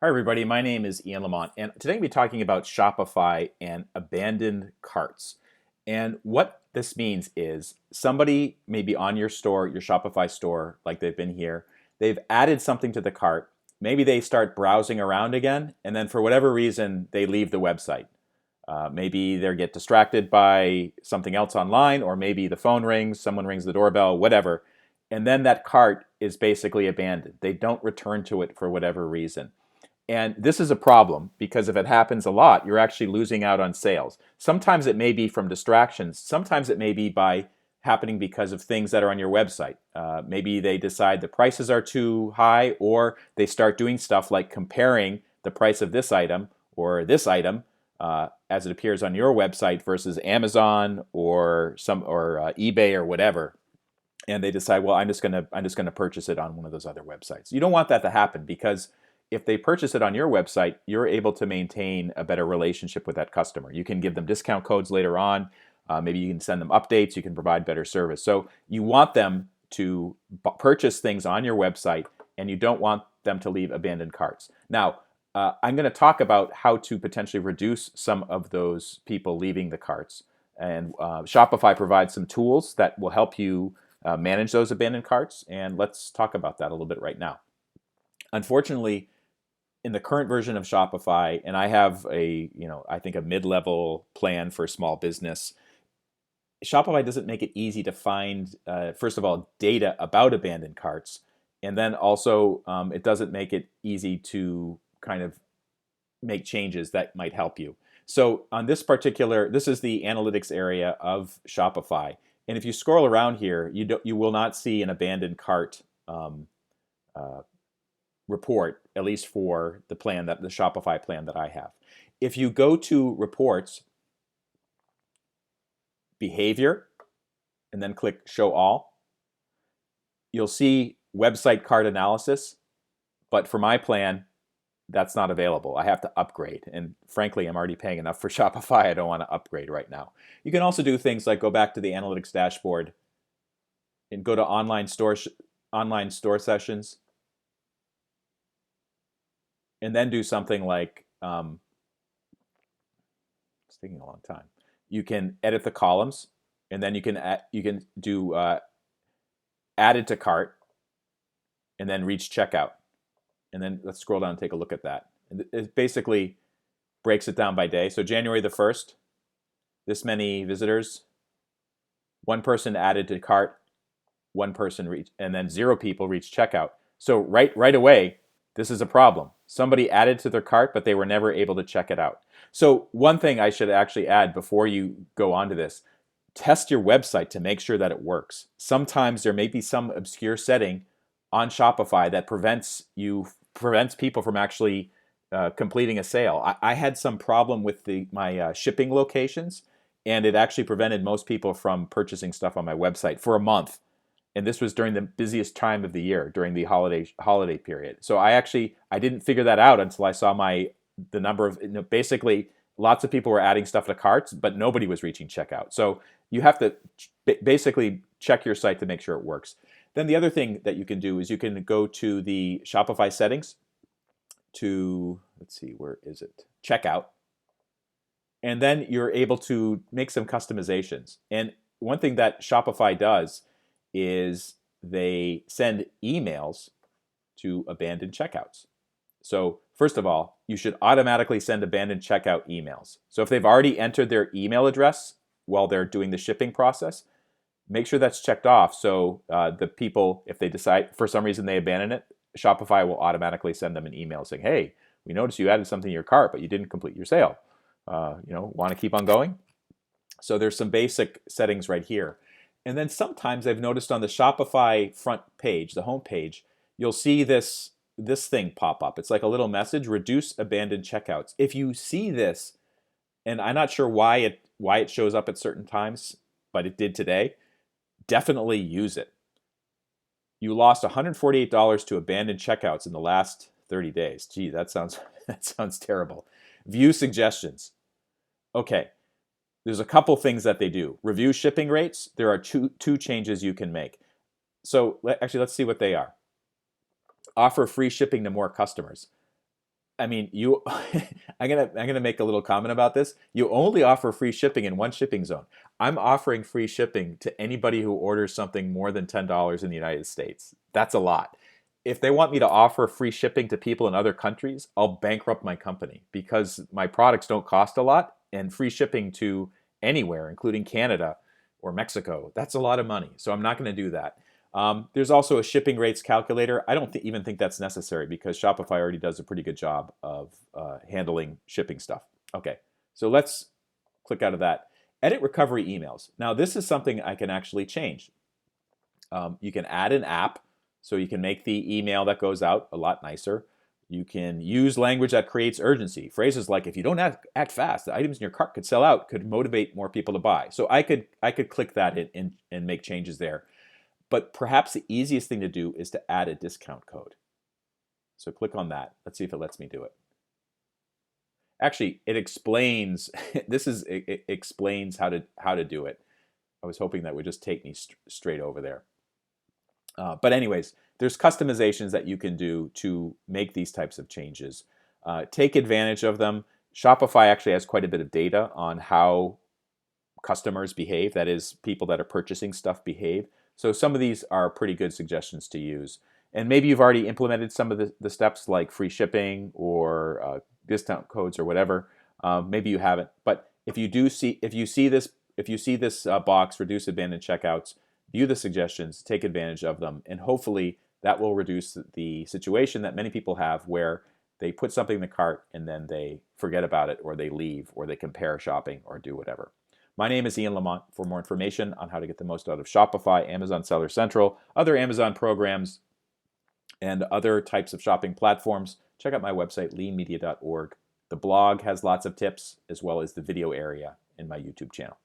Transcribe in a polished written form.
Hi, everybody. My name is Ian Lamont, and today we'll be talking about Shopify and abandoned carts. And what this means is somebody may be on your store, your Shopify store, like they've been here. They've added something to the cart. Maybe they start browsing around again, and then for whatever reason, they leave the website. Maybe they get distracted by something else online, or maybe the phone rings, someone rings the doorbell, whatever. And then that cart is basically abandoned. They don't return to it for whatever reason. And this is a problem because if it happens a lot, you're actually losing out on sales. Sometimes it may be from distractions. Sometimes it may be by happening because of things that are on your website. Maybe they decide the prices are too high, or they start doing stuff like comparing the price of this item or this item as it appears on your website versus Amazon or eBay or whatever. And they decide, well, I'm just gonna purchase it on one of those other websites. You don't want that to happen because if they purchase it on your website, you're able to maintain a better relationship with that customer. You can give them discount codes later on. Maybe you can send them updates. You can provide better service. So you want them to purchase things on your website, and you don't want them to leave abandoned carts. Now, I'm going to talk about how to potentially reduce some of those people leaving the carts. And Shopify provides some tools that will help you manage those abandoned carts. And let's talk about that a little bit right now. Unfortunately, in the current version of Shopify, and I have I think a mid-level plan for small business. Shopify doesn't make it easy to find, first of all, data about abandoned carts, and then also it doesn't make it easy to kind of make changes that might help you. So on this is the analytics area of Shopify, and if you scroll around here, you will not see an abandoned cart uh, report, at least for the Shopify plan that I have. If you go to reports, behavior, and then click show all, you'll see website cart analysis, but for my plan, that's not available. I have to upgrade. And frankly, I'm already paying enough for Shopify. I don't want to upgrade right now. You can also do things like go back to the analytics dashboard and go to online store sessions, and then do something like it's taking a long time. You can edit the columns, and then you can do added to cart, and then reach checkout, and then let's scroll down and take a look at that. It basically breaks it down by day. So January the 1st, this many visitors, one person added to cart, one person reached, and then 0 people reached checkout. So right away, this is a problem. Somebody added to their cart, but they were never able to check it out. So one thing I should actually add before you go on to this, test your website to make sure that it works. Sometimes there may be some obscure setting on Shopify that prevents people from actually completing a sale. I had some problem with my shipping locations, and it actually prevented most people from purchasing stuff on my website for a month. And this was during the busiest time of the year, during the holiday period. So I didn't figure that out until I saw the number of basically lots of people were adding stuff to carts, but nobody was reaching checkout. So you have to basically check your site to make sure it works. Then the other thing that you can do is you can go to the Shopify settings to, let's see, where is it? Checkout. And then you're able to make some customizations. And one thing that Shopify does is they send emails to abandoned checkouts. So first of all, you should automatically send abandoned checkout emails. So if they've already entered their email address while they're doing the shipping process, make sure that's checked off. So the people, if they decide for some reason they abandon it, Shopify will automatically send them an email saying, hey, we noticed you added something to your cart, but you didn't complete your sale. Want to keep on going? So there's some basic settings right here. And then sometimes I've noticed on the Shopify front page, the home page, you'll see this thing pop up. It's like a little message, reduce abandoned checkouts. If you see this, and I'm not sure why it shows up at certain times, but it did today, definitely use it. You lost $148 to abandoned checkouts in the last 30 days. Gee, that sounds terrible. View suggestions. Okay. There's a couple things that they do. Review shipping rates. There are two changes you can make. So let's see what they are. Offer free shipping to more customers. I mean, you. I'm gonna make a little comment about this. You only offer free shipping in one shipping zone. I'm offering free shipping to anybody who orders something more than $10 in the United States. That's a lot. If they want me to offer free shipping to people in other countries, I'll bankrupt my company because my products don't cost a lot, and free shipping to anywhere, including Canada or Mexico, that's a lot of money. So I'm not going to do that. There's also a shipping rates calculator. I don't even think that's necessary because Shopify already does a pretty good job of handling shipping stuff. Okay, so let's click out of that. Edit recovery emails. Now, this is something I can actually change. You can add an app, so you can make the email that goes out a lot nicer. You can use language that creates urgency. Phrases like, if you don't act fast, the items in your cart could sell out, could motivate more people to buy. So I could click that in and make changes there. But perhaps the easiest thing to do is to add a discount code. So click on that. Let's see if it lets me do it. Actually, it explains, it explains how to do it. I was hoping that would just take me straight over there. But anyways, there's customizations that you can do to make these types of changes. Take advantage of them. Shopify actually has quite a bit of data on how customers behave, that is, people that are purchasing stuff behave. So some of these are pretty good suggestions to use. And maybe you've already implemented some of the steps like free shipping or discount codes or whatever. Maybe you haven't. But if you see this box, reduce abandoned checkouts, view the suggestions, take advantage of them, and hopefully that will reduce the situation that many people have where they put something in the cart and then they forget about it, or they leave, or they compare shopping, or do whatever. My name is Ian Lamont. For more information on how to get the most out of Shopify, Amazon Seller Central, other Amazon programs, and other types of shopping platforms, check out my website, leanmedia.org. The blog has lots of tips, as well as the video area in my YouTube channel.